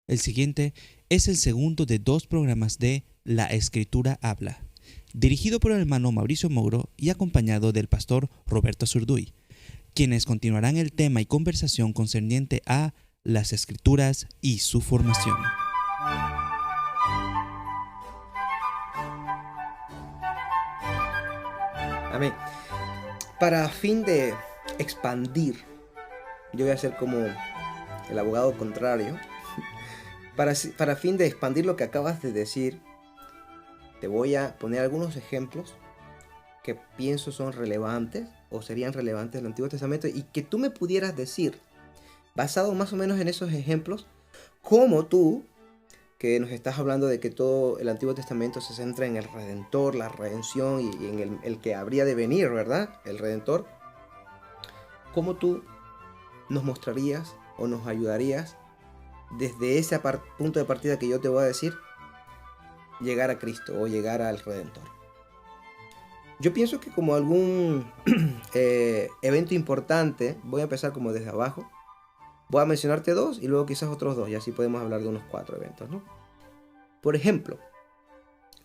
El siguiente es el segundo de 2 programas de La Escritura Habla, dirigido por el hermano Mauricio Mouro y acompañado del pastor Roberto Zurduy, quienes continuarán el tema y conversación concerniente a las Escrituras y su formación. Amén. Para fin de expandir, yo voy a ser como el abogado contrario. Para fin de expandir lo que acabas de decir, te voy a poner algunos ejemplos que pienso son relevantes o serían relevantes del Antiguo Testamento y que tú me pudieras decir, basado más o menos en esos ejemplos, cómo tú, que nos estás hablando de que todo el Antiguo Testamento se centra en el Redentor, la redención y en el que habría de venir, ¿verdad? El Redentor. ¿Cómo tú nos mostrarías o nos ayudarías desde ese punto de partida que yo te voy a decir, llegar a Cristo o llegar al Redentor? Yo pienso que como algún evento importante, voy a empezar como desde abajo. Voy a mencionarte 2 y luego quizás otros 2 y así podemos hablar de unos 4 eventos, ¿no? Por ejemplo,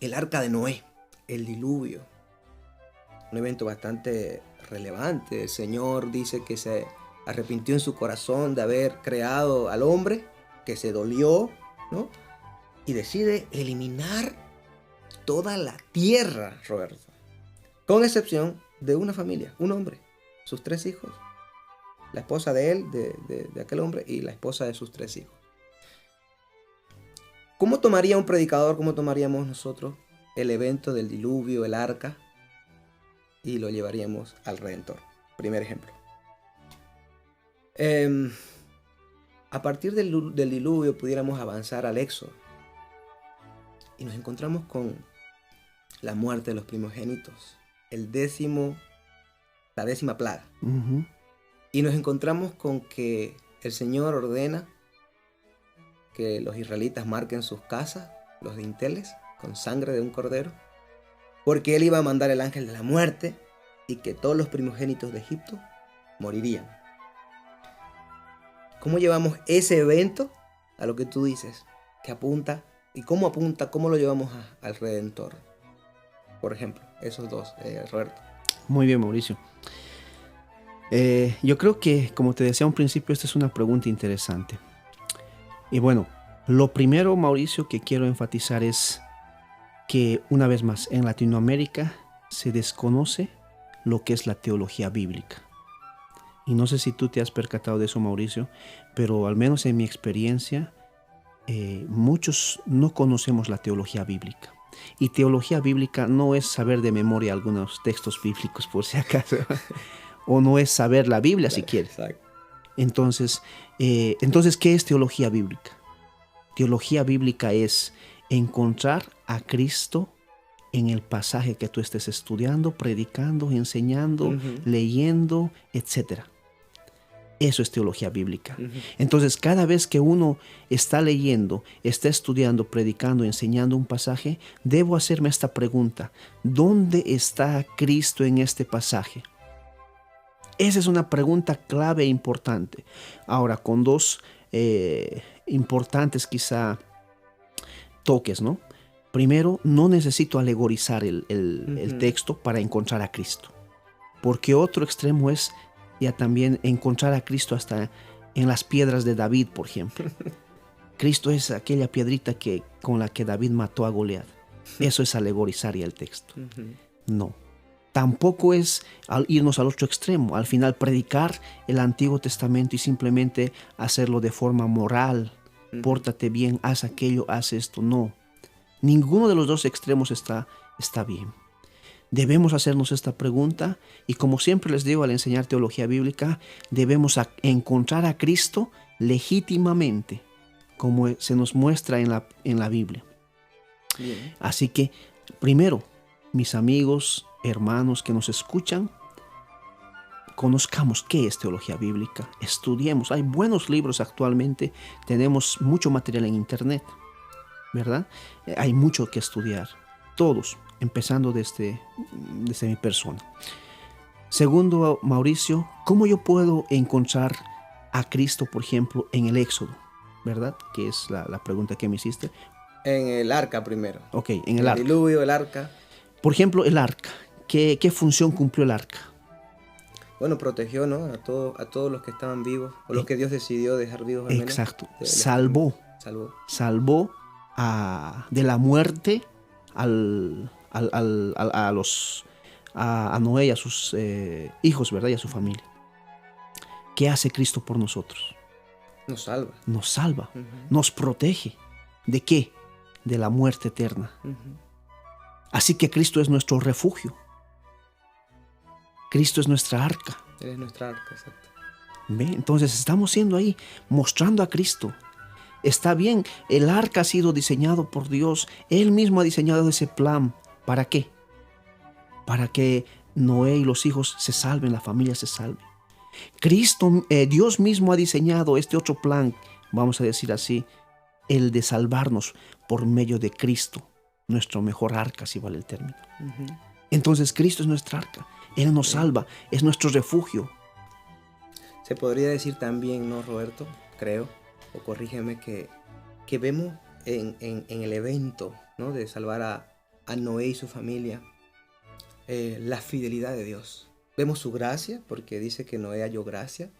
el arca de Noé, el diluvio. Un evento bastante relevante. El Señor dice que se arrepintió en su corazón de haber creado al hombre, que se dolió, ¿no? Y decide eliminar toda la tierra, Roberto. Con excepción de una familia, un hombre, sus 3 hijos. La esposa de él, de aquel hombre, y la esposa de sus 3 hijos. ¿Cómo tomaría un predicador, cómo tomaríamos nosotros el evento del diluvio, el arca, y lo llevaríamos al Redentor? Primer ejemplo. A partir del diluvio pudiéramos avanzar al Éxodo y nos encontramos con la muerte de los primogénitos, la 10ª plaga. Uh-huh. Y nos encontramos con que el Señor ordena que los israelitas marquen sus casas, los dinteles, con sangre de un cordero, porque Él iba a mandar el ángel de la muerte y que todos los primogénitos de Egipto morirían. ¿Cómo llevamos ese evento a lo que tú dices? Que apunta, y cómo lo llevamos al Redentor. Por ejemplo, esos 2, Roberto. Muy bien, Mauricio. Yo creo que, como te decía a un principio, esta es una pregunta interesante. Y bueno, lo primero, Mauricio, que quiero enfatizar es que, una vez más, en Latinoamérica se desconoce lo que es la teología bíblica. Y no sé si tú te has percatado de eso, Mauricio, pero al menos en mi experiencia, muchos no conocemos la teología bíblica. Y teología bíblica no es saber de memoria algunos textos bíblicos, por si acaso, o no es saber la Biblia, si quieres. Exacto. Entonces, ¿qué es teología bíblica? Teología bíblica es encontrar a Cristo en el pasaje que tú estés estudiando, predicando, enseñando, Uh-huh. leyendo, etc. Eso es teología bíblica. Uh-huh. Entonces, cada vez que uno está leyendo, está estudiando, predicando, enseñando un pasaje, debo hacerme esta pregunta: ¿dónde está Cristo en este pasaje? Esa es una pregunta clave e importante. Ahora, con 2 importantes quizá toques, ¿no? Primero, no necesito alegorizar el texto para encontrar a Cristo. Porque otro extremo es ya también encontrar a Cristo hasta en las piedras de David, por ejemplo. Cristo es aquella piedrita con la que David mató a Goliat. Eso es alegorizar ya el texto. No. Tampoco es irnos al otro extremo, al final predicar el Antiguo Testamento y simplemente hacerlo de forma moral. Pórtate bien, haz aquello, haz esto. No. Ninguno de los 2 extremos está bien. Debemos hacernos esta pregunta y, como siempre les digo al enseñar teología bíblica, debemos encontrar a Cristo legítimamente, como se nos muestra en la Biblia. Bien. Así que, primero, mis amigos, hermanos que nos escuchan, conozcamos qué es teología bíblica, estudiemos. Hay buenos libros actualmente, tenemos mucho material en internet, ¿verdad? Hay mucho que estudiar, todos, empezando desde mi persona. Segundo, Mauricio, ¿cómo yo puedo encontrar a Cristo, por ejemplo, en el Éxodo? ¿verdad? Que es la pregunta que me hiciste. En el arca primero. Ok, en el arca. El diluvio, el arca. Por ejemplo, el arca. ¿Qué función cumplió el arca? Bueno, protegió, ¿no? A todos los que estaban vivos, o los que Dios decidió dejar vivos al menos. Exacto. Salvó de la muerte a Noé y a sus hijos, ¿verdad? Y a su familia. ¿Qué hace Cristo por nosotros? Nos salva. Nos salva. Nos protege. ¿De qué? De la muerte eterna. Así que Cristo es nuestro refugio. Cristo es nuestra arca. Él es nuestra arca, exacto. ¿Ve? Entonces estamos siendo ahí mostrando a Cristo. Está bien, el arca ha sido diseñado por Dios. Él mismo ha diseñado ese plan. ¿Para qué? Para que Noé y los hijos se salven, la familia se salve. Dios mismo ha diseñado este otro plan, vamos a decir así, el de salvarnos por medio de Cristo, nuestro mejor arca, si vale el término. Entonces Cristo es nuestra arca. Él nos salva, es nuestro refugio. Se podría decir también, ¿no, Roberto? Creo, o corrígeme, que vemos en el evento, ¿no?, de salvar a Noé y su familia, la fidelidad de Dios. Vemos su gracia, porque dice que Noé halló gracia.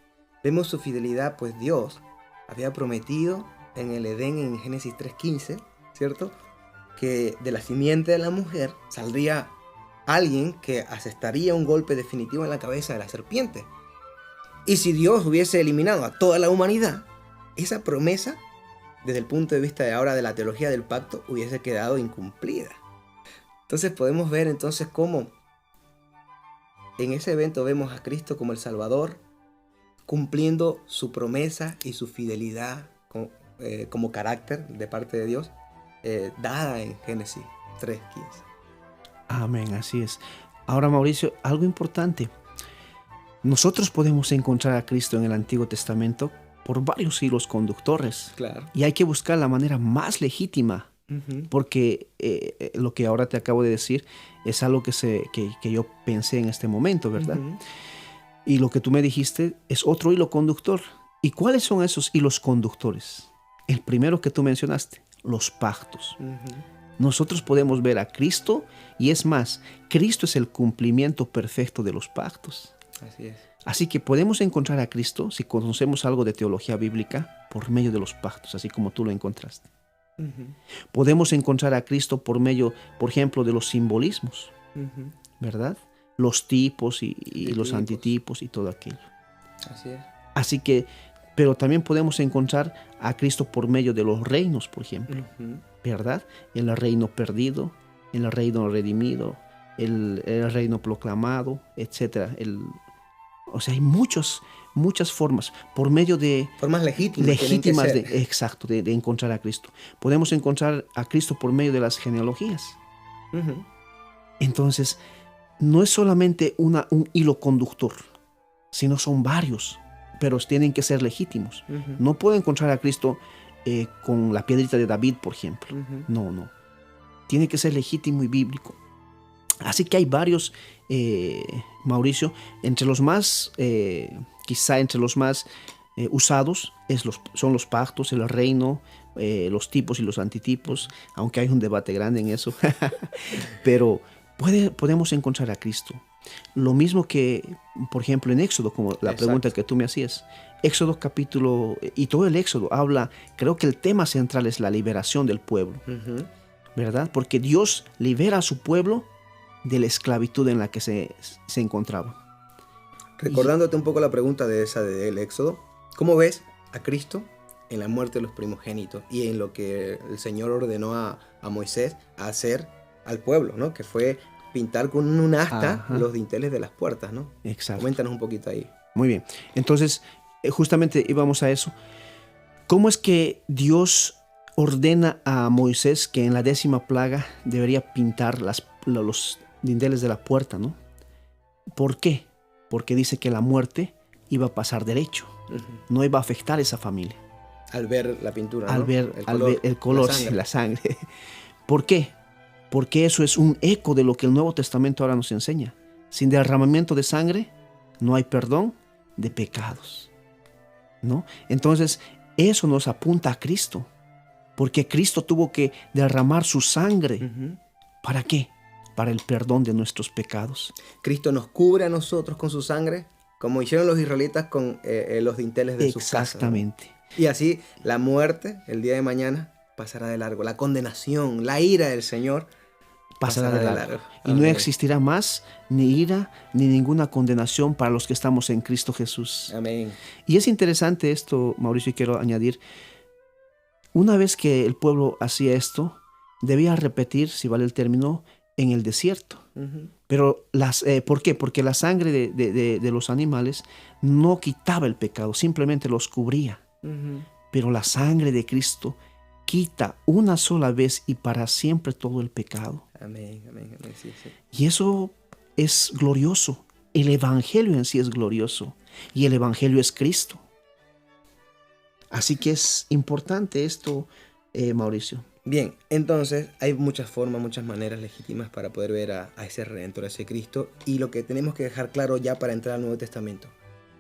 Vemos su fidelidad, pues Dios había prometido en el Edén, en Génesis 3:15, ¿cierto?, que de la simiente de la mujer saldría alguien que asestaría un golpe definitivo en la cabeza de la serpiente. Y si Dios hubiese eliminado a toda la humanidad, esa promesa, desde el punto de vista de ahora de la teología del pacto, hubiese quedado incumplida. Entonces podemos ver entonces cómo en ese evento vemos a Cristo como el Salvador, cumpliendo su promesa y su fidelidad como carácter de parte de Dios, dada en Génesis 3:15. Amén, así es. Ahora, Mauricio, algo importante. Nosotros podemos encontrar a Cristo en el Antiguo Testamento por varios hilos conductores. Claro. Y hay que buscar la manera más legítima, porque lo que ahora te acabo de decir es algo que yo pensé en este momento, ¿verdad? Y lo que tú me dijiste es otro hilo conductor. ¿Y cuáles son esos hilos conductores? El primero que tú mencionaste, los pactos. Nosotros podemos ver a Cristo, y es más, Cristo es el cumplimiento perfecto de los pactos. Así es. Así que podemos encontrar a Cristo, si conocemos algo de teología bíblica, por medio de los pactos, así como tú lo encontraste. Podemos encontrar a Cristo por medio, por ejemplo, de los simbolismos, ¿verdad? Los tipos y los antitipos y todo aquello. Así es. Así que, pero también podemos encontrar a Cristo por medio de los reinos, por ejemplo, ¿verdad? El reino perdido, el reino redimido, el reino proclamado, etc. O sea, hay muchas formas, por medio de... Formas legítimas de encontrar a Cristo. Podemos encontrar a Cristo por medio de las genealogías. Entonces, no es solamente un hilo conductor, sino son varios, pero tienen que ser legítimos. No puedo encontrar a Cristo con la piedrita de David, por ejemplo. No. Tiene que ser legítimo y bíblico. Así que hay varios, Mauricio, entre los más, quizá entre los más usados son los pactos, el reino, los tipos y los antitipos, aunque hay un debate grande en eso. Pero podemos encontrar a Cristo. Lo mismo que, por ejemplo, en Éxodo, como la pregunta que tú me hacías. Éxodo capítulo, y todo el Éxodo habla, creo que el tema central es la liberación del pueblo, ¿verdad? Porque Dios libera a su pueblo de la esclavitud en la que se encontraba. Recordándote un poco la pregunta del Éxodo, ¿cómo ves a Cristo en la muerte de los primogénitos y en lo que el Señor ordenó a Moisés a hacer al pueblo, ¿no? Que fue pintar con un asta los dinteles de las puertas, ¿no? Exacto. Coméntanos un poquito ahí. Muy bien. Entonces, justamente íbamos a eso. ¿Cómo es que Dios ordena a Moisés que en la 10ª plaga debería pintar los dinteles de la puerta, ¿no? ¿Por qué? Porque dice que la muerte iba a pasar derecho, no iba a afectar a esa familia. Al ver la pintura, al ¿no? ver el color, la sangre. ¿Por qué? Porque eso es un eco de lo que el Nuevo Testamento ahora nos enseña. Sin derramamiento de sangre no hay perdón de pecados, ¿no? Entonces, eso nos apunta a Cristo, porque Cristo tuvo que derramar su sangre. Ujú. ¿Para qué? Para el perdón de nuestros pecados. Cristo nos cubre a nosotros con su sangre, como hicieron los israelitas con los dinteles de sus casas, ¿no? Exactamente. Y así la muerte, el día de mañana, pasará de largo. La condenación, la ira del Señor Pasará de largo. Y no Amén. existirá más ni ira ni ninguna condenación para los que estamos en Cristo Jesús. Amén. Y es interesante esto, Mauricio, y quiero añadir, una vez que el pueblo hacía esto, debía repetir, si vale el término, en el desierto. Ujú. Pero ¿por qué? Porque la sangre de los animales no quitaba el pecado, simplemente los cubría. Ujú. Pero la sangre de Cristo quita una sola vez y para siempre todo el pecado. Amén, amén, amén. Sí, sí. Y eso es glorioso. El Evangelio en sí es glorioso. Y el Evangelio es Cristo. Así que es importante esto, Mauricio. Bien, entonces hay muchas formas, muchas maneras legítimas para poder ver a ese Redentor, a ese Cristo. Y lo que tenemos que dejar claro ya para entrar al Nuevo Testamento.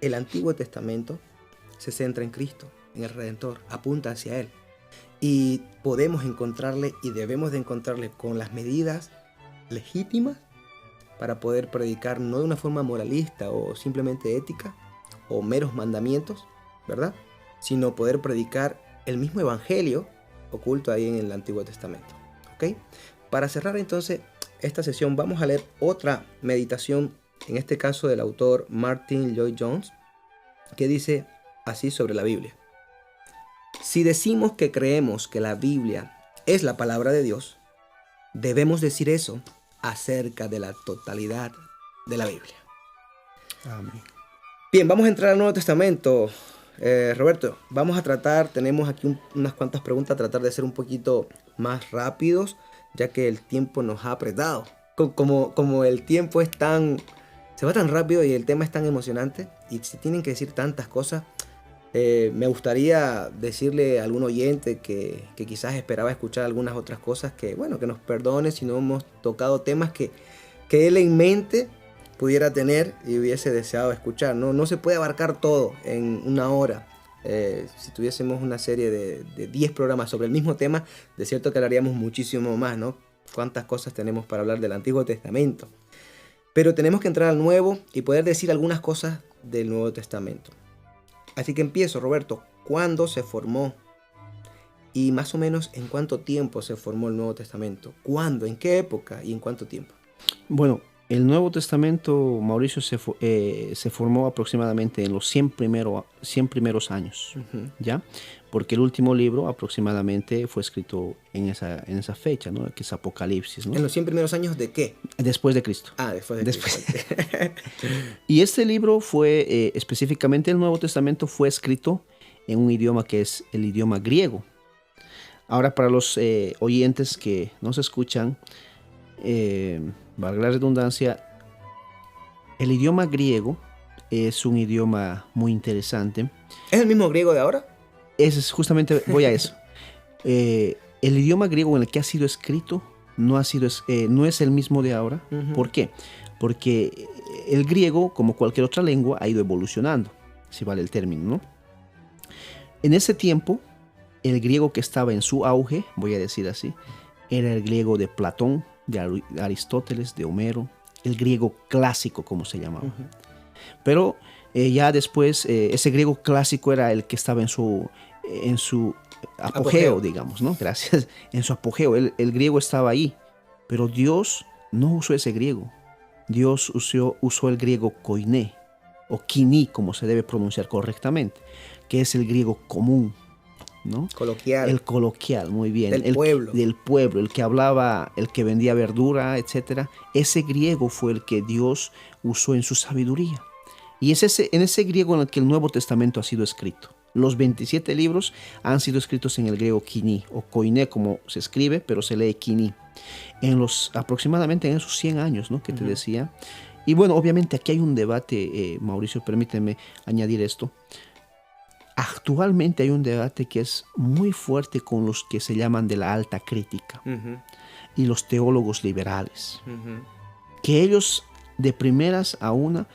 El Antiguo Testamento se centra en Cristo, en el Redentor, apunta hacia Él. Y podemos encontrarle y debemos de encontrarle con las medidas legítimas para poder predicar no de una forma moralista o simplemente ética o meros mandamientos, ¿verdad? Sino poder predicar el mismo evangelio oculto ahí en el Antiguo Testamento, ¿ok? Para cerrar entonces esta sesión vamos a leer otra meditación, en este caso del autor Martin Lloyd-Jones, que dice así sobre la Biblia. Si decimos que creemos que la Biblia es la palabra de Dios, debemos decir eso acerca de la totalidad de la Biblia. Amén. Bien, vamos a entrar al Nuevo Testamento. Roberto, vamos a tratar, tenemos aquí unas cuantas preguntas, tratar de ser un poquito más rápidos, ya que el tiempo nos ha apretado. Como el tiempo es se va tan rápido y el tema es tan emocionante y se tienen que decir tantas cosas, me gustaría decirle a algún oyente que quizás esperaba escuchar algunas otras cosas, que bueno, que nos perdone si no hemos tocado temas que él en mente pudiera tener y hubiese deseado escuchar. No se puede abarcar todo en una hora. Si tuviésemos una serie de 10 programas sobre el mismo tema, de cierto que hablaríamos muchísimo más, ¿no? Cuántas cosas tenemos para hablar del Antiguo Testamento. Pero tenemos que entrar al Nuevo y poder decir algunas cosas del Nuevo Testamento. Así que empiezo, Roberto. ¿Cuándo se formó? Y más o menos en cuánto tiempo se formó el Nuevo Testamento. ¿Cuándo? ¿En qué época? ¿Y en cuánto tiempo? Bueno, el Nuevo Testamento, Mauricio, se formó aproximadamente en los 100 primeros años, Uh-huh. ¿ya? Porque el último libro aproximadamente fue escrito en esa fecha, ¿no? Que es Apocalipsis, ¿no? ¿En los 100 primeros años de qué? Después de Cristo. Ah, después de Cristo. Y este libro fue, específicamente el Nuevo Testamento, fue escrito en un idioma que es el idioma griego. Ahora, para los oyentes que nos escuchan, valga la redundancia, el idioma griego es un idioma muy interesante. ¿Es el mismo griego de ahora? Justamente voy a eso. El idioma griego en el que ha sido escrito no es el mismo de ahora. Uh-huh. ¿Por qué? Porque el griego, como cualquier otra lengua, ha ido evolucionando, si vale el término, ¿no? En ese tiempo, el griego que estaba en su auge, voy a decir así, era el griego de Platón, de Aristóteles, de Homero, el griego clásico, como se llamaba. Uh-huh. Pero ya después, ese griego clásico era el que estaba en su apogeo, digamos, ¿no? Gracias. En su apogeo, el griego estaba ahí, pero Dios no usó ese griego. Dios usó el griego koiné, o kini, como se debe pronunciar correctamente, que es el griego común, ¿no? Coloquial. El coloquial, muy bien. Del pueblo. Del pueblo, el que hablaba, el que vendía verdura, etc. Ese griego fue el que Dios usó en su sabiduría. Y es en ese griego en el que el Nuevo Testamento ha sido escrito. Los 27 libros han sido escritos en el griego kini, o koiné como se escribe, pero se lee kini. Aproximadamente en esos 100 años, ¿no? Que te decía. Y bueno, obviamente aquí hay un debate, Mauricio, permíteme añadir esto. Actualmente hay un debate que es muy fuerte con los que se llaman de la alta crítica Uh-huh. y los teólogos liberales, Uh-huh. que ellos de primeras a una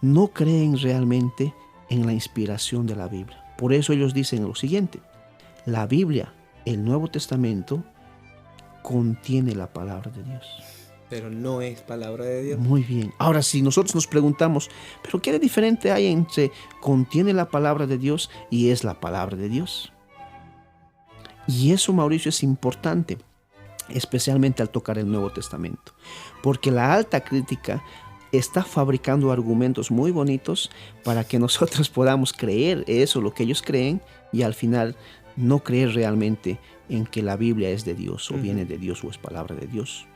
no creen realmente en la inspiración de la Biblia. Por eso ellos dicen lo siguiente: la Biblia, el Nuevo Testamento, contiene la palabra de Dios. Pero no es palabra de Dios. Muy bien. Ahora, si nosotros nos preguntamos, ¿pero qué diferente hay entre contiene la palabra de Dios y es la palabra de Dios? Y eso, Mauricio, es importante, especialmente al tocar el Nuevo Testamento, porque la alta crítica está fabricando argumentos muy bonitos para que nosotros podamos creer eso, lo que ellos creen, y al final no creer realmente en que la Biblia es de Dios o viene de Dios o es palabra de Dios.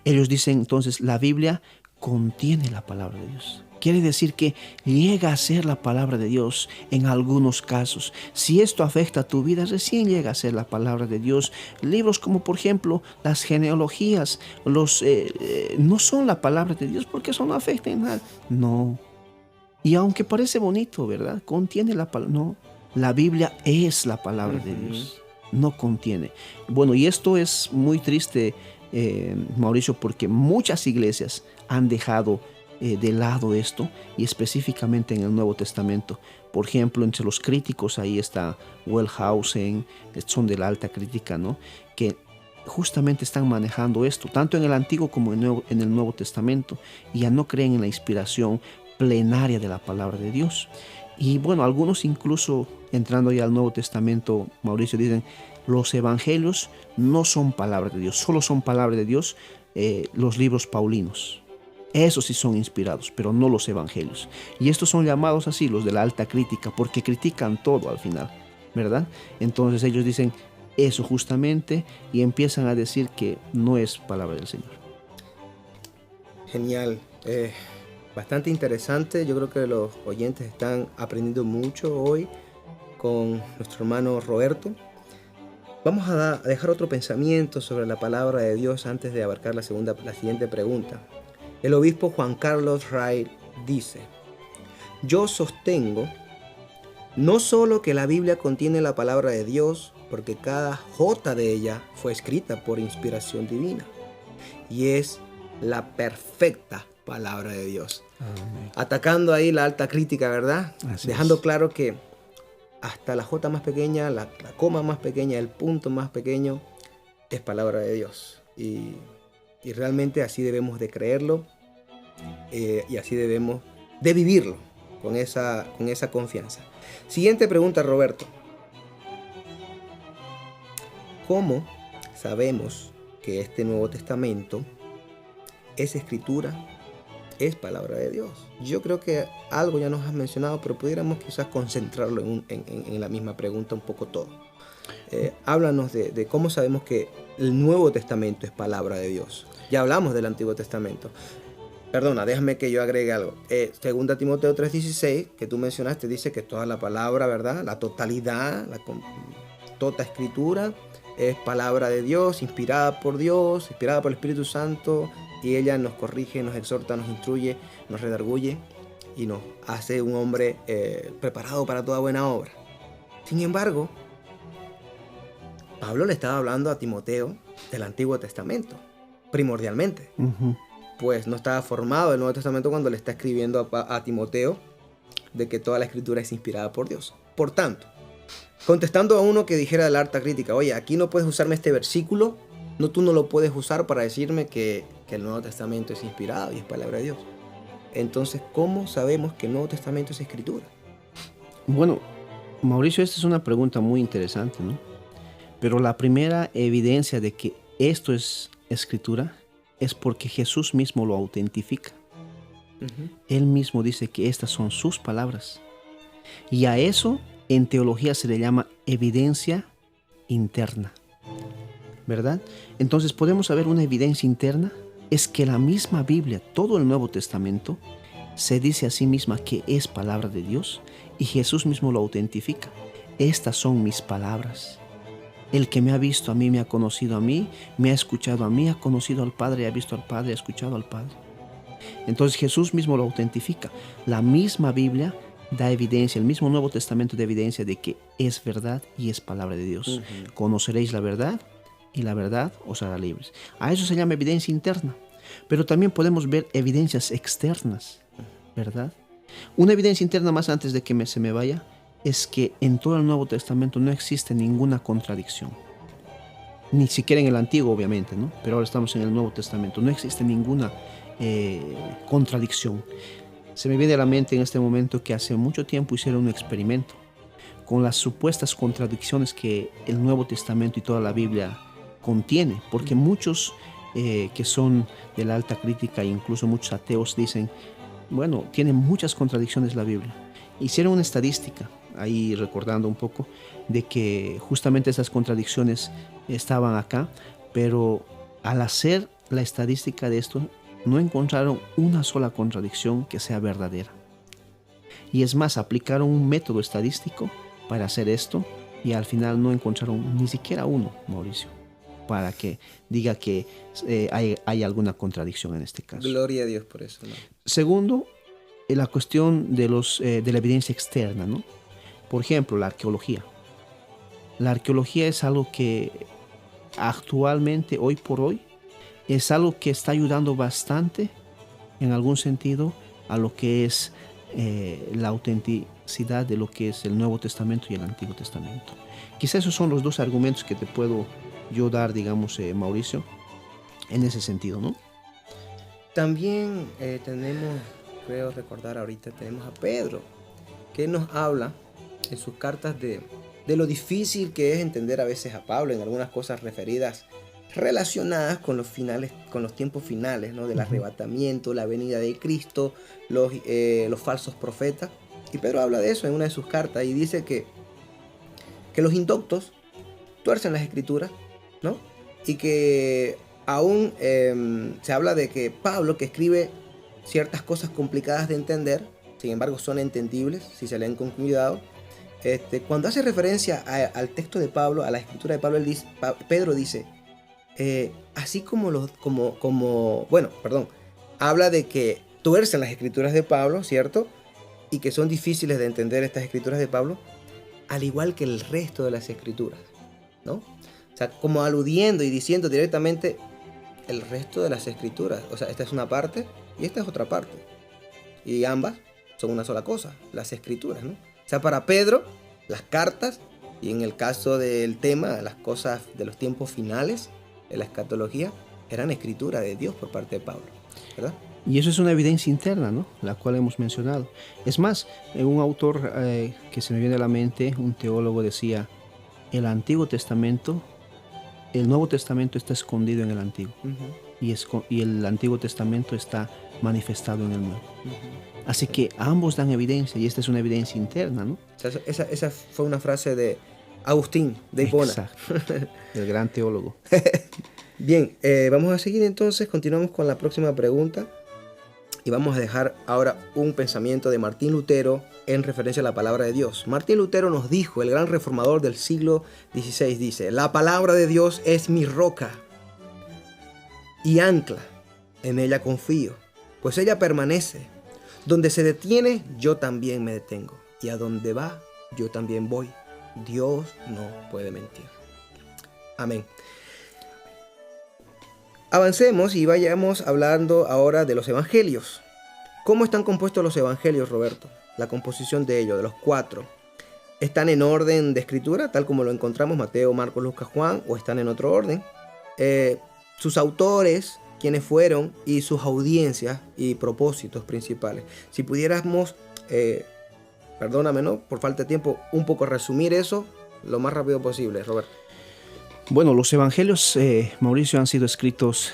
Ellos dicen entonces, la Biblia contiene la palabra de Dios. Quiere decir que llega a ser la palabra de Dios en algunos casos. Si esto afecta a tu vida, recién llega a ser la palabra de Dios. Libros como, por ejemplo, las genealogías, no son la palabra de Dios porque eso no afecta en nada. No. Y aunque parece bonito, ¿verdad? Contiene la palabra. No. La Biblia es la palabra de Dios. No contiene. Bueno, y esto es muy triste, Mauricio, porque muchas iglesias han dejado de lado esto, y específicamente en el Nuevo Testamento. Por ejemplo, entre los críticos ahí está Wellhausen, son de la alta crítica, ¿no? Que justamente están manejando esto, tanto en el Antiguo como en el Nuevo Testamento, y ya no creen en la inspiración plenaria de la palabra de Dios. Y bueno, algunos incluso entrando ya al Nuevo Testamento, Mauricio, dicen, los evangelios no son palabra de Dios, solo son palabra de Dios los libros paulinos. Esos sí son inspirados, pero no los evangelios. Y estos son llamados así, los de la alta crítica, porque critican todo al final, ¿verdad? Entonces ellos dicen eso justamente y empiezan a decir que no es palabra del Señor. Genial. Bastante interesante. Yo creo que los oyentes están aprendiendo mucho hoy con nuestro hermano Roberto. Vamos a dejar otro pensamiento sobre la palabra de Dios antes de abarcar la siguiente pregunta. El obispo Juan Carlos Ray dice: yo sostengo no solo que la Biblia contiene la palabra de Dios, porque cada jota de ella fue escrita por inspiración divina y es la perfecta palabra de Dios. Amén. Atacando ahí la alta crítica, ¿verdad? Así dejando es. claro que hasta la jota más pequeña, la coma más pequeña, el punto más pequeño es palabra de Dios. Y realmente así debemos de creerlo y así debemos de vivirlo con esa confianza. Siguiente pregunta, Roberto. ¿Cómo sabemos que este Nuevo Testamento es escritura, es palabra de Dios? Yo creo que algo ya nos has mencionado, pero pudiéramos quizás concentrarlo en la misma pregunta un poco todo. Háblanos de cómo sabemos que el Nuevo Testamento es palabra de Dios. Ya hablamos del Antiguo Testamento. Perdona, déjame que yo agregue algo. Segunda Timoteo 3:16, que tú mencionaste, dice que toda la palabra, ¿verdad? La totalidad, toda escritura es palabra de Dios, inspirada por el Espíritu Santo, y ella nos corrige, nos exhorta, nos instruye, nos redarguye y nos hace un hombre preparado para toda buena obra. Sin embargo, Pablo le estaba hablando a Timoteo del Antiguo Testamento, primordialmente. Pues no estaba formado el Nuevo Testamento cuando le está escribiendo a Timoteo de que toda la escritura es inspirada por Dios. Por tanto, contestando a uno que dijera de la alta crítica, oye, aquí no puedes usarme este versículo, tú no lo puedes usar para decirme que el Nuevo Testamento es inspirado y es palabra de Dios. Entonces, ¿cómo sabemos que el Nuevo Testamento es escritura? Bueno, Mauricio, esta es una pregunta muy interesante, ¿no? Pero la primera evidencia de que esto es escritura es porque Jesús mismo lo autentifica. Él mismo dice que estas son sus palabras. Y a eso en teología se le llama evidencia interna, ¿verdad? Entonces podemos saber una evidencia interna, es que la misma Biblia, todo el Nuevo Testamento, se dice a sí misma que es palabra de Dios y Jesús mismo lo autentifica. Estas son mis palabras. El que me ha visto a mí, me ha conocido a mí, me ha escuchado a mí, ha conocido al Padre, ha visto al Padre, ha escuchado al Padre. Entonces Jesús mismo lo autentifica. La misma Biblia da evidencia, el mismo Nuevo Testamento da evidencia de que es verdad y es palabra de Dios. Conoceréis la verdad y la verdad os hará libres. A eso se llama evidencia interna. Pero también podemos ver evidencias externas, ¿verdad? Una evidencia interna más antes de que se me vaya es que en todo el Nuevo Testamento no existe ninguna contradicción. Ni siquiera en el Antiguo, obviamente, ¿no? Pero ahora estamos en el Nuevo Testamento. No existe ninguna contradicción. Se me viene a la mente en este momento que hace mucho tiempo hicieron un experimento con las supuestas contradicciones que el Nuevo Testamento y toda la Biblia contiene, porque muchos que son de la alta crítica e incluso muchos ateos dicen, bueno, tiene muchas contradicciones la Biblia. Hicieron una estadística, ahí recordando un poco, de que justamente esas contradicciones estaban acá, pero al hacer la estadística de esto, no encontraron una sola contradicción que sea verdadera. Y es más, aplicaron un método estadístico para hacer esto y al final no encontraron ni siquiera uno, Mauricio, para que diga que hay alguna contradicción en este caso. Gloria a Dios por eso, ¿no? Segundo, la cuestión de la evidencia externa, ¿no? Por ejemplo, la arqueología. La arqueología es algo que actualmente, hoy por hoy, es algo que está ayudando bastante, en algún sentido, a lo que es la autenticidad de lo que es el Nuevo Testamento y el Antiguo Testamento. Quizás esos son los dos argumentos que te puedo yo dar, digamos, Mauricio, en ese sentido, ¿no? También tenemos, creo recordar ahorita, tenemos a Pedro, que nos habla en sus cartas de lo difícil que es entender a veces a Pablo en algunas cosas referidas, relacionadas con los tiempos finales, ¿no? Del arrebatamiento, la venida de Cristo, los falsos profetas. Y Pedro habla de eso en una de sus cartas y dice que los indoctos tuercen las escrituras, ¿no? Y que aún se habla de que Pablo, que escribe ciertas cosas complicadas de entender, sin embargo son entendibles si se leen con cuidado. Cuando hace referencia al texto de Pablo, a la escritura de Pablo, Pedro dice, así habla de que tuercen las escrituras de Pablo, ¿cierto? Y que son difíciles de entender estas escrituras de Pablo, al igual que el resto de las escrituras, ¿no? O sea, como aludiendo y diciendo directamente el resto de las escrituras. O sea, esta es una parte y esta es otra parte. Y ambas son una sola cosa, las escrituras, ¿no? O sea, para Pedro, las cartas, y en el caso del tema, las cosas de los tiempos finales, de la escatología, eran escritura de Dios por parte de Pablo, ¿verdad? Y eso es una evidencia interna, ¿no? La cual hemos mencionado. Es más, un autor que se me viene a la mente, un teólogo, decía, el Antiguo Testamento, el Nuevo Testamento está escondido en el Antiguo. Y el Antiguo Testamento está manifestado en el Nuevo. Así que ambos dan evidencia, y esta es una evidencia interna, ¿no? O sea, esa fue una frase de Agustín de Hipona. Exacto, el gran teólogo. Bien, vamos a seguir entonces, continuamos con la próxima pregunta. Y vamos a dejar ahora un pensamiento de Martín Lutero en referencia a la palabra de Dios. Martín Lutero nos dijo, el gran reformador del siglo XVI, dice, la palabra de Dios es mi roca y ancla, en ella confío, pues ella permanece. Donde se detiene, yo también me detengo, y a donde va, yo también voy. Dios no puede mentir. Amén. Avancemos y vayamos hablando ahora de los evangelios. ¿Cómo están compuestos los evangelios, Roberto? La composición de ellos, de los 4. ¿Están en orden de escritura, tal como lo encontramos Mateo, Marcos, Lucas, Juan, o están en otro orden? Sus autores, quiénes fueron, y sus audiencias y propósitos principales. Si pudiéramos, perdóname, ¿no? Por falta de tiempo, un poco resumir eso lo más rápido posible, Roberto. Bueno, los evangelios, Mauricio, han sido escritos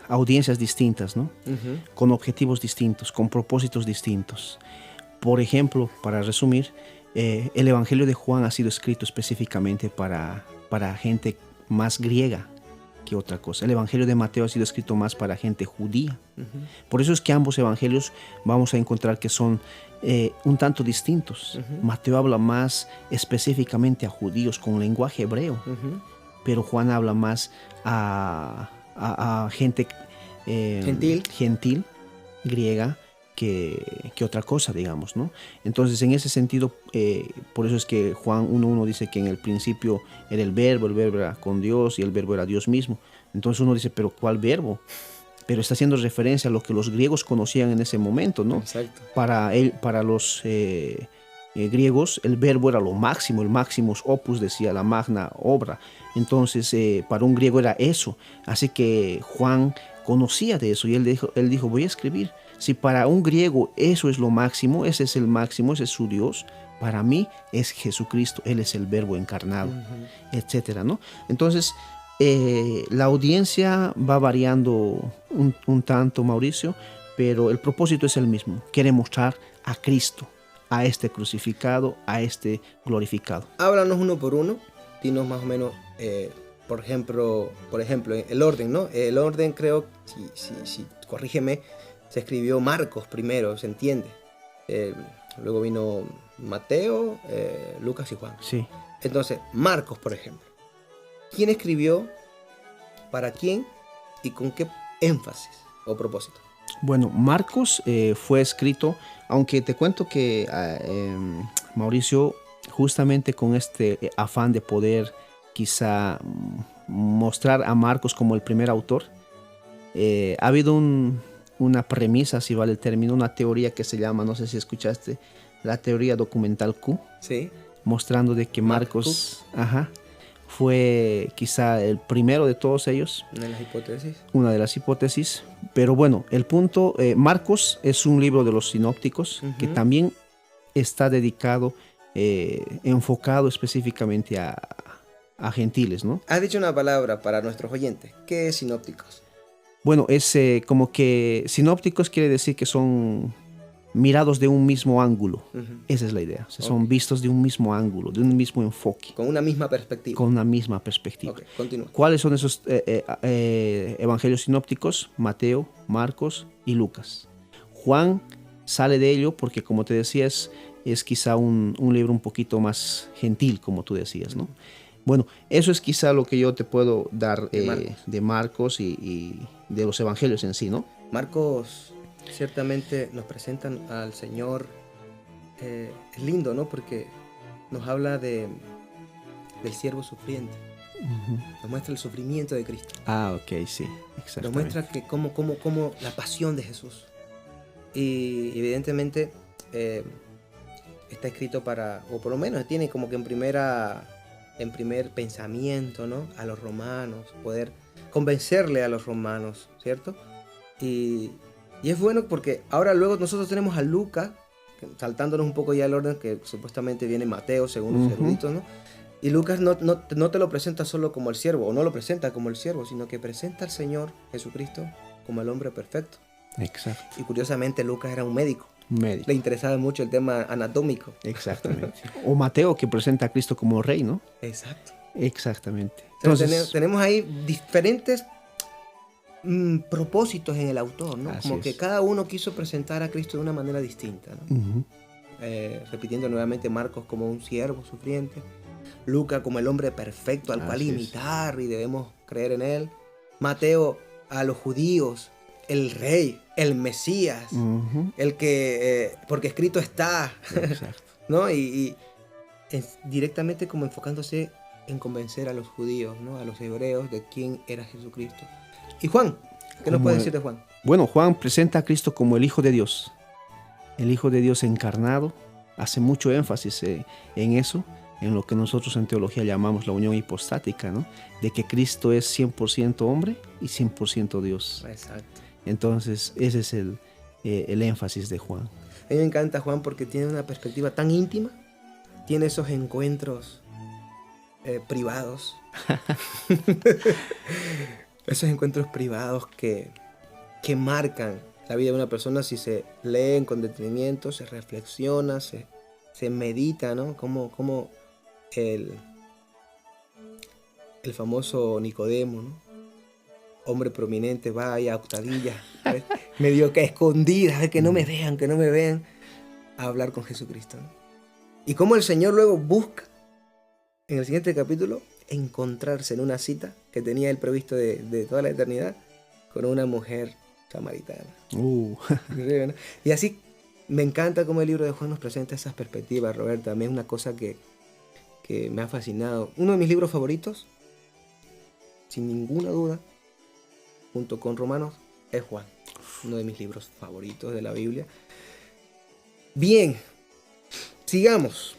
a audiencias distintas, ¿no? Con objetivos distintos, con propósitos distintos. Por ejemplo, para resumir, el evangelio de Juan ha sido escrito específicamente para gente más griega que otra cosa. El evangelio de Mateo ha sido escrito más para gente judía. Por eso es que ambos evangelios vamos a encontrar que son un tanto distintos. Mateo habla más específicamente a judíos con lenguaje hebreo. Pero Juan habla más a gente gentil, griega, que otra cosa, digamos, ¿no? Entonces, en ese sentido, por eso es que Juan 1.1 dice que en el principio era el verbo era con Dios y el verbo era Dios mismo. Entonces uno dice, ¿pero cuál verbo? Pero está haciendo referencia a lo que los griegos conocían en ese momento, ¿no? Exacto. Para los griegos, el verbo era lo máximo, el maximus opus, decía la magna obra. Entonces, para un griego era eso. Así que Juan conocía de eso y él dijo, voy a escribir. Si para un griego eso es lo máximo, ese es el máximo, ese es su Dios, para mí es Jesucristo, Él es el verbo encarnado, etcétera, ¿no? Entonces, la audiencia va variando un tanto, Mauricio, pero el propósito es el mismo. Quiere mostrar a Cristo, a este crucificado, a este glorificado. Háblanos uno por uno, dinos más o menos, por ejemplo, el orden, ¿no? El orden, creo, si corrígeme, se escribió Marcos primero, se entiende. Luego vino Mateo, Lucas y Juan. Sí. Entonces, Marcos, por ejemplo. ¿Quién escribió? ¿Para quién? ¿Y con qué énfasis o propósito? Bueno, Marcos fue escrito, aunque te cuento que Mauricio, justamente con este afán de poder quizá mostrar a Marcos como el primer autor, ha habido una premisa, si vale el término, una teoría que se llama, no sé si escuchaste, la teoría documental Q, Sí. mostrando de que Marcos fue quizá el primero de todos ellos. Una de las hipótesis. Una de las hipótesis. Pero bueno, el punto, Marcos es un libro de los sinópticos que también está dedicado, enfocado específicamente a gentiles, ¿no? Has dicho una palabra para nuestros oyentes. ¿Qué es sinópticos? Bueno, es como que sinópticos quiere decir que son mirados de un mismo ángulo. Esa es la idea. O sea, son vistos de un mismo ángulo, de un mismo enfoque. Con una misma perspectiva. Con una misma perspectiva. Ok, continúa. ¿Cuáles son esos evangelios sinópticos? Mateo, Marcos y Lucas. Juan sale de ello porque, como te decía, es quizá un libro un poquito más gentil, como tú decías, ¿no? Bueno, eso es quizá lo que yo te puedo dar de Marcos y de los evangelios en sí, ¿no? Marcos ciertamente nos presentan al Señor. Es lindo, ¿no? Porque nos habla del siervo sufriente. Nos muestra el sufrimiento de Cristo. Ah, ok, sí, exactamente. Nos muestra que cómo la pasión de Jesús. Y evidentemente está escrito para, o por lo menos tiene como que en primer pensamiento, ¿no? A los romanos, poder convencerle a los romanos, ¿cierto? Y es bueno porque ahora luego nosotros tenemos a Lucas, saltándonos un poco ya el orden que supuestamente viene Mateo, según los eruditos, ¿no? Y Lucas no te lo presenta solo como el siervo, o no lo presenta como el siervo, sino que presenta al Señor Jesucristo como el hombre perfecto. Exacto. Y curiosamente Lucas era un médico. Médico. Le interesaba mucho el tema anatómico. Exactamente. O Mateo, que presenta a Cristo como rey, ¿no? Exacto. Exactamente. Entonces tenemos ahí diferentes propósitos en el autor, ¿no? Así Como es. que cada uno quiso presentar a Cristo de una manera distinta, ¿no? Repitiendo nuevamente Marcos como un siervo sufriente, Lucas como el hombre perfecto al cual imitar y debemos creer en él, Mateo a los judíos, el rey, el Mesías, el que, porque escrito está, ¿no? Y directamente como enfocándose en convencer a los judíos, ¿no? A los hebreos de quién era Jesucristo. ¿Y Juan? ¿Qué nos puede decir de Juan? Bueno, Juan presenta a Cristo como el Hijo de Dios. El Hijo de Dios encarnado. Hace mucho énfasis en eso, en lo que nosotros en teología llamamos la unión hipostática, ¿no? De que Cristo es 100% hombre y 100% Dios. Exacto. Entonces, ese es el énfasis de Juan. A mí me encanta Juan porque tiene una perspectiva tan íntima, tiene esos encuentros privados, esos encuentros privados que marcan la vida de una persona si se leen con detenimiento, se reflexiona, se medita, ¿no? Como el famoso Nicodemo, ¿no? Hombre prominente, va ahí a octavillas, ¿ves? Medio que escondidas, que no me vean, a hablar con Jesucristo, ¿no? Y cómo el Señor luego busca, en el siguiente capítulo, encontrarse en una cita que tenía él previsto de toda la eternidad con una mujer samaritana. Y así me encanta cómo el libro de Juan nos presenta esas perspectivas, Roberto. A mí es una cosa que me ha fascinado. Uno de mis libros favoritos, sin ninguna duda, junto con Romanos, es Juan. Uno de mis libros favoritos de la Biblia. Bien, Sigamos.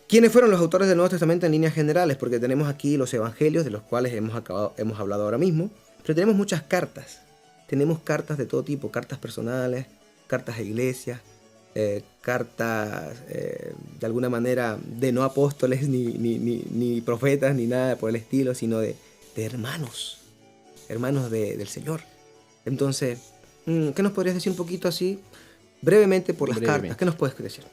¿Quiénes fueron los autores del Nuevo Testamento en líneas generales? Porque tenemos aquí los evangelios, de los cuales hemos hablado ahora mismo, pero tenemos muchas cartas. Tenemos cartas de todo tipo, cartas personales, cartas a iglesias, cartas de alguna manera de no apóstoles, ni profetas, ni nada por el estilo, sino de hermanos del Señor. Entonces, ¿qué nos podrías decir un poquito así, brevemente por las cartas? ¿Qué nos puedes decir?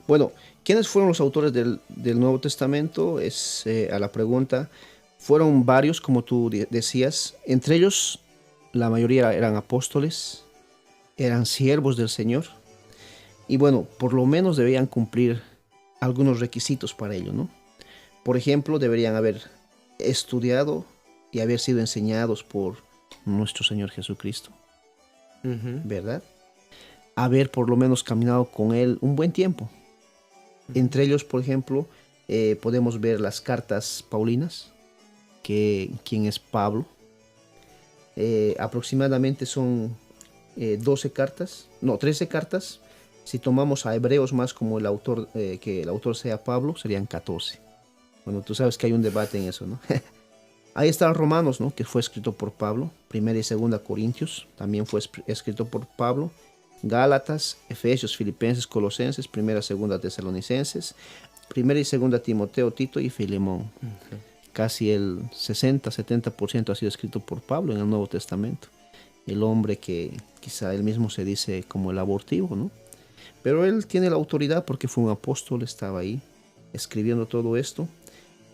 Bueno, ¿quiénes fueron los autores del Nuevo Testamento? A la pregunta, fueron varios, como tú decías. Entre ellos, la mayoría eran apóstoles, eran siervos del Señor. Y bueno, por lo menos debían cumplir algunos requisitos para ello, ¿no? Por ejemplo, deberían haber estudiado y haber sido enseñados por nuestro Señor Jesucristo, ¿verdad? Haber por lo menos caminado con Él un buen tiempo. Entre ellos, por ejemplo, podemos ver las cartas paulinas, quién es Pablo. Aproximadamente son 13 cartas. Si tomamos a Hebreos más como el autor, que el autor sea Pablo, serían 14. Bueno, tú sabes que hay un debate en eso, ¿no? Ahí está Romanos, ¿no? Que fue escrito por Pablo. Primera y Segunda Corintios también fue escrito por Pablo. Gálatas, Efesios, Filipenses, Colosenses, Primera y Segunda Tesalonicenses, Primera y Segunda Timoteo, Tito y Filemón. Casi el 60-70% ha sido escrito por Pablo en el Nuevo Testamento. El hombre que quizá él mismo se dice como el abortivo, ¿no? Pero él tiene la autoridad porque fue un apóstol, estaba ahí escribiendo todo esto.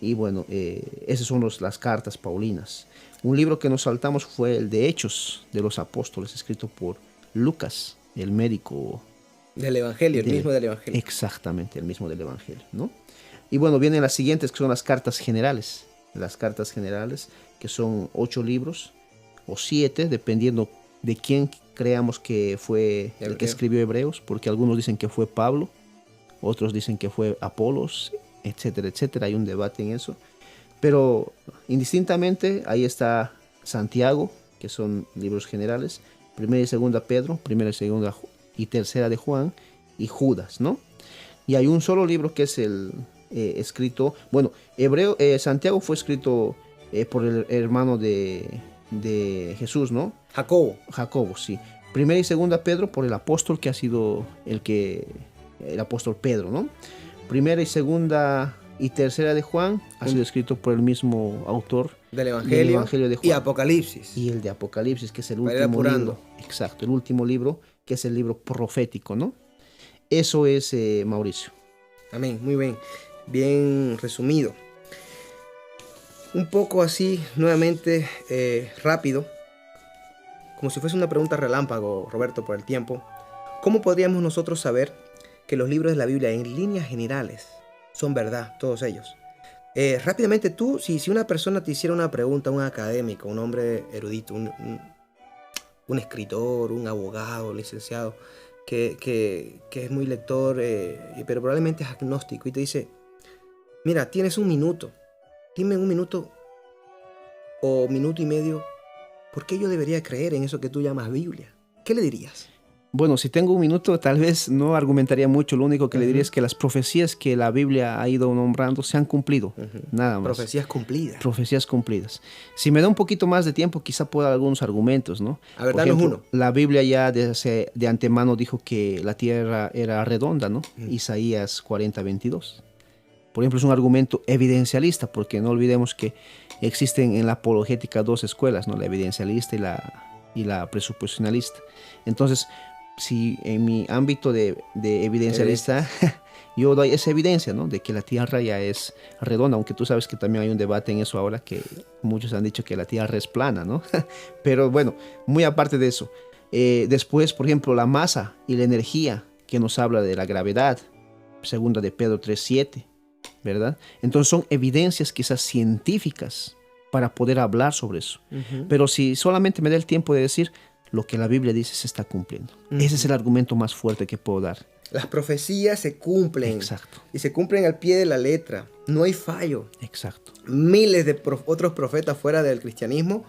Y bueno, esas son las cartas paulinas. Un libro que nos saltamos fue el de Hechos de los Apóstoles, escrito por Lucas, el médico del Evangelio, el mismo del Evangelio. Exactamente, el mismo del Evangelio, ¿no? Y bueno, vienen las siguientes, que son las cartas generales. Las cartas generales, que son 8 libros o 7, dependiendo de quién creamos que fue el que escribió Hebreos, porque algunos dicen que fue Pablo, otros dicen que fue Apolos, etcétera, etcétera. Hay un debate en eso. Pero indistintamente, ahí está Santiago, que son libros generales. Primera y Segunda Pedro, Primera y Segunda y Tercera de Juan, y Judas, ¿no? Y hay un solo libro que es el escrito, bueno, Santiago fue escrito por el hermano de Jesús, ¿no? Jacobo, sí. Primera y Segunda Pedro por el apóstol que ha sido el apóstol Pedro, ¿no? Primera y Segunda y Tercera de Juan ha sido escrito por el mismo autor del Evangelio de Juan. Y Apocalipsis. Y el de Apocalipsis, que es el último libro. Exacto, el último libro, que es el libro profético, ¿no? Eso es Mauricio. Amén, muy bien. Bien resumido. Un poco así, nuevamente, rápido, como si fuese una pregunta relámpago, Roberto, por el tiempo. ¿Cómo podríamos nosotros saber que los libros de la Biblia en líneas generales son verdad, todos ellos? Rápidamente tú, si una persona te hiciera una pregunta, un académico, un hombre erudito, un escritor, un abogado, licenciado, que es muy lector, pero probablemente es agnóstico, y te dice, mira, tienes un minuto, dime un minuto o minuto y medio, ¿por qué yo debería creer en eso que tú llamas Biblia? ¿Qué le dirías? Bueno, si tengo un minuto, tal vez no argumentaría mucho. Lo único que le diría es que las profecías que la Biblia ha ido nombrando se han cumplido. Nada más. Profecías cumplidas. Profecías cumplidas. Si me da un poquito más de tiempo, quizá pueda dar algunos argumentos, ¿no? A ver, danos uno. La Biblia ya de antemano dijo que la tierra era redonda, ¿no? Isaías 40:22. Por ejemplo, es un argumento evidencialista, porque no olvidemos que existen en la apologética 2 escuelas, ¿no? La evidencialista y la presuposicionalista. Entonces, si en mi ámbito de evidencialista yo doy esa evidencia, ¿no? De que la tierra ya es redonda, aunque tú sabes que también hay un debate en eso ahora, que muchos han dicho que la tierra es plana, ¿no? Pero bueno, muy aparte de eso. Después, por ejemplo, la masa y la energía, que nos habla de la gravedad, segunda de Pedro 3:7, ¿verdad? Entonces son evidencias quizás científicas para poder hablar sobre eso. Pero si solamente me da el tiempo de decir, lo que la Biblia dice se está cumpliendo. Ese es el argumento más fuerte que puedo dar. Las profecías se cumplen. Exacto. Y se cumplen al pie de la letra. No hay fallo. Exacto. Miles de otros profetas fuera del cristianismo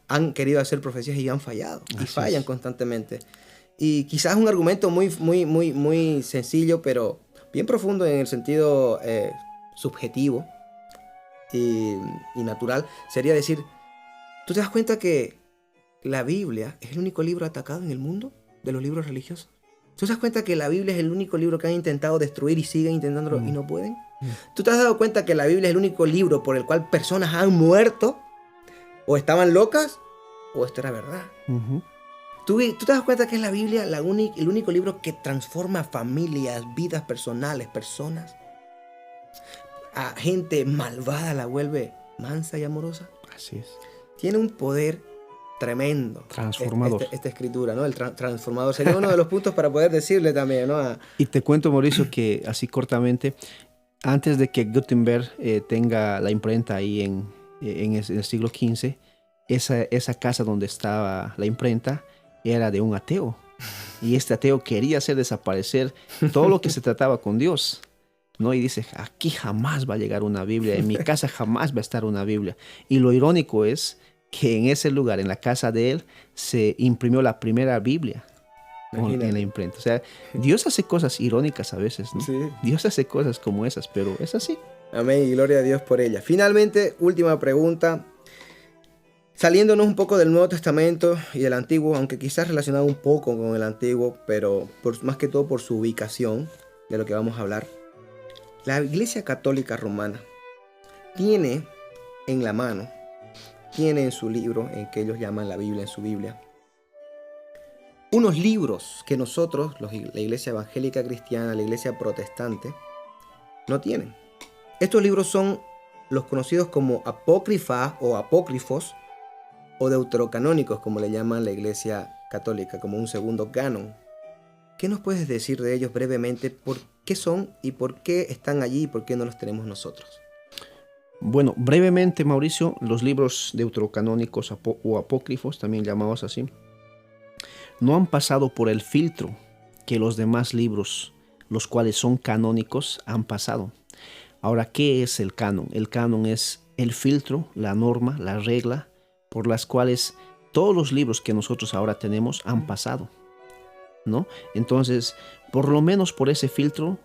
han querido hacer profecías y han fallado. Y fallan constantemente. Y quizás un argumento muy sencillo, pero bien profundo en el sentido subjetivo y natural, sería decir, ¿tú te das cuenta que la Biblia es el único libro atacado en el mundo de los libros religiosos? ¿Tú te das cuenta que la Biblia es el único libro que han intentado destruir y siguen intentándolo y no pueden? ¿Tú te has dado cuenta que la Biblia es el único libro por el cual personas han muerto? ¿O estaban locas? ¿O esto era verdad? ¿Tú te das cuenta que es la Biblia el único libro que transforma familias, vidas personales, personas? A gente malvada la vuelve mansa y amorosa. Así es. Tiene un poder tremendo. Transformador. Esta escritura, ¿no? El transformador. Sería uno de los puntos para poder decirle también, ¿no? Y te cuento, Mauricio, que así cortamente, antes de que Gutenberg tenga la imprenta ahí en el siglo XV, esa casa donde estaba la imprenta era de un ateo. Y este ateo quería hacer desaparecer todo lo que se trataba con Dios, ¿no? Y dice, aquí jamás va a llegar una Biblia, en mi casa jamás va a estar una Biblia. Y lo irónico es que en ese lugar, en la casa de él, se imprimió la primera Biblia en la imprenta. O sea, Dios hace cosas irónicas a veces, ¿no? Sí. Dios hace cosas como esas, pero es así. Amén, y gloria a Dios por ella. Finalmente, última pregunta. Saliéndonos un poco del Nuevo Testamento y del Antiguo, aunque quizás relacionado un poco con el Antiguo, pero más que todo por su ubicación de lo que vamos a hablar. La Iglesia Católica Romana tiene en la mano, tiene en su libro, en que ellos llaman la Biblia, en su Biblia, unos libros que nosotros, la Iglesia Evangélica Cristiana, la Iglesia Protestante, no tienen. Estos libros son los conocidos como apócrifa o apócrifos, o deuterocanónicos, como le llaman la Iglesia Católica, como un segundo canon. ¿Qué nos puedes decir de ellos brevemente? ¿Por qué son y por qué están allí y por qué no los tenemos nosotros? Bueno, brevemente, Mauricio, los libros deuterocanónicos o apócrifos, también llamados así, no han pasado por el filtro que los demás libros, los cuales son canónicos, han pasado. Ahora, ¿qué es el canon? El canon es el filtro, la norma, la regla, por las cuales todos los libros que nosotros ahora tenemos han pasado, ¿no? Entonces, por lo menos por ese filtro,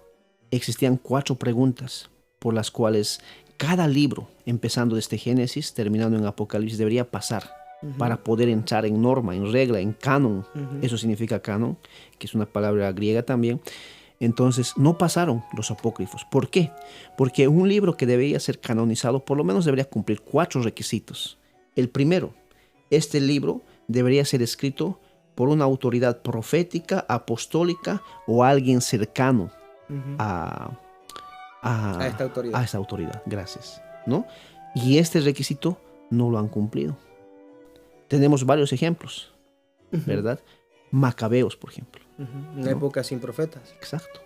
existían 4 preguntas por las cuales cada libro, empezando desde Génesis, terminando en Apocalipsis, debería pasar para poder entrar en norma, en regla, en canon. Eso significa canon, que es una palabra griega también. Entonces, no pasaron los apócrifos. ¿Por qué? Porque un libro que debía ser canonizado, por lo menos debería cumplir 4 requisitos. El primero, este libro debería ser escrito por una autoridad profética, apostólica o alguien cercano a esta autoridad. Gracias, ¿no? Y este requisito no lo han cumplido. Tenemos varios ejemplos, ¿verdad? Macabeos, por ejemplo. Una época sin profetas. Exacto.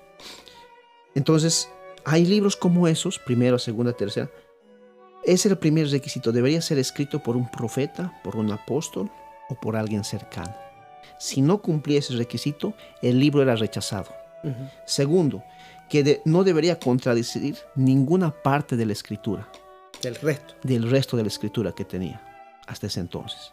Entonces, hay libros como esos, primera, segunda, tercera. Ese es el primer requisito. Debería ser escrito por un profeta, por un apóstol o por alguien cercano. Si no cumplía ese requisito, el libro era rechazado. Segundo, que no debería contradecir ninguna parte de la escritura. Del resto de la escritura que tenía hasta ese entonces.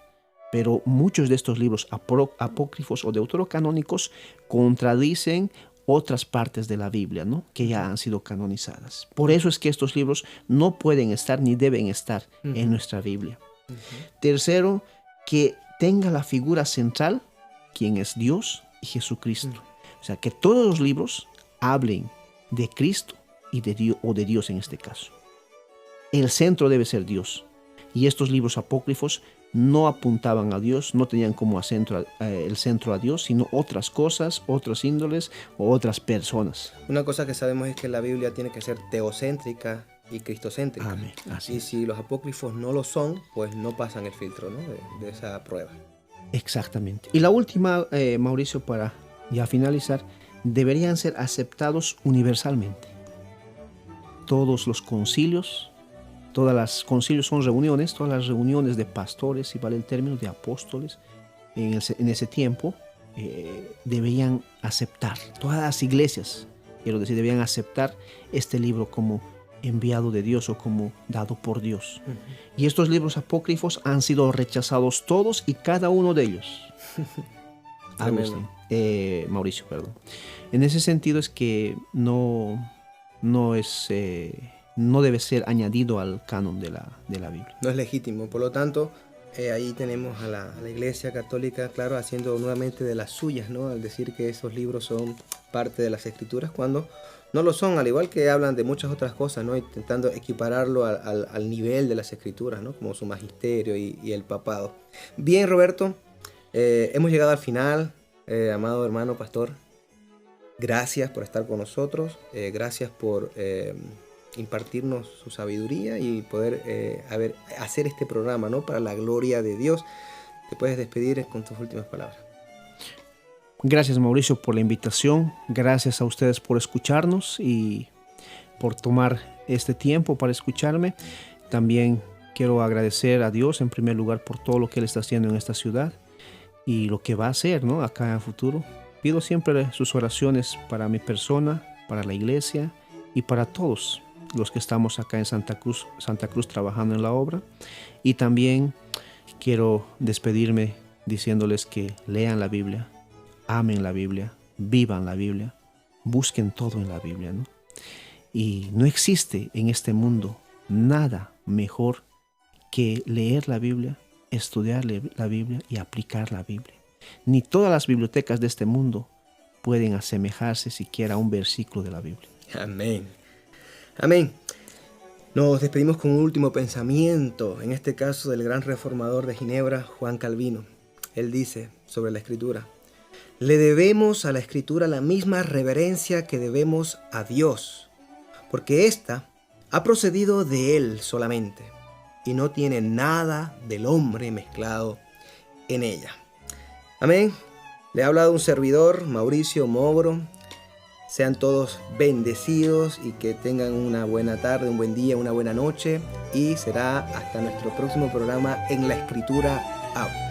Pero muchos de estos libros apócrifos o deuterocanónicos contradicen otras partes de la Biblia, ¿no? Que ya han sido canonizadas. Por eso es que estos libros no pueden estar ni deben estar en nuestra Biblia. Tercero, que tenga la figura central, quien es Dios y Jesucristo. O sea, que todos los libros hablen de Cristo y de Dios, o de Dios en este caso. El centro debe ser Dios. Y estos libros apócrifos no apuntaban a Dios, no tenían como el centro a Dios, sino otras cosas, otras índoles o otras personas. Una cosa que sabemos es que la Biblia tiene que ser teocéntrica y cristocéntrica. Amén. Así y es. si los apócrifos no lo son, pues no pasan el filtro, ¿no? de esa prueba. Exactamente. Y la última, Mauricio, para ya finalizar, deberían ser aceptados universalmente. Todos los concilios, concilios son reuniones, todas las reuniones de pastores, si vale el término, de apóstoles, en ese tiempo, debían aceptar, todas las iglesias, quiero decir, debían aceptar este libro como enviado de Dios o como dado por Dios. Y estos libros apócrifos han sido rechazados todos y cada uno de ellos. Mauricio, perdón. En ese sentido es que no debe ser añadido al canon de la Biblia. No es legítimo, por lo tanto, ahí tenemos a la Iglesia Católica, claro, haciendo nuevamente de las suyas, ¿no? Al decir que esos libros son parte de las Escrituras, cuando no lo son, al igual que hablan de muchas otras cosas, ¿no? Intentando equipararlo al nivel de las Escrituras, ¿no? Como su magisterio y el papado. Bien, Roberto, hemos llegado al final, amado hermano pastor. Gracias por estar con nosotros, gracias por impartirnos su sabiduría y poder hacer este programa, ¿no? Para la gloria de Dios. Te puedes despedir con tus últimas palabras. Gracias, Mauricio, por la invitación. Gracias a ustedes por escucharnos y por tomar este tiempo para escucharme. También quiero agradecer a Dios en primer lugar por todo lo que Él está haciendo en esta ciudad y lo que va a hacer, ¿no? Acá en el futuro. Pido siempre sus oraciones para mi persona, para la iglesia y para todos los que estamos acá en Santa Cruz trabajando en la obra. Y también quiero despedirme diciéndoles que lean la Biblia, amen la Biblia, vivan la Biblia, busquen todo en la Biblia, ¿no? Y no existe en este mundo nada mejor que leer la Biblia, estudiar la Biblia y aplicar la Biblia. Ni todas las bibliotecas de este mundo pueden asemejarse siquiera a un versículo de la Biblia. Amén. Amén. Nos despedimos con un último pensamiento, en este caso del gran reformador de Ginebra, Juan Calvino. Él dice sobre la Escritura: le debemos a la Escritura la misma reverencia que debemos a Dios, porque ésta ha procedido de Él solamente y no tiene nada del hombre mezclado en ella. Amén. Le ha hablado un servidor, Mauricio Mogro. Sean todos bendecidos y que tengan una buena tarde, un buen día, una buena noche. Y será hasta nuestro próximo programa en la Escritura Habla.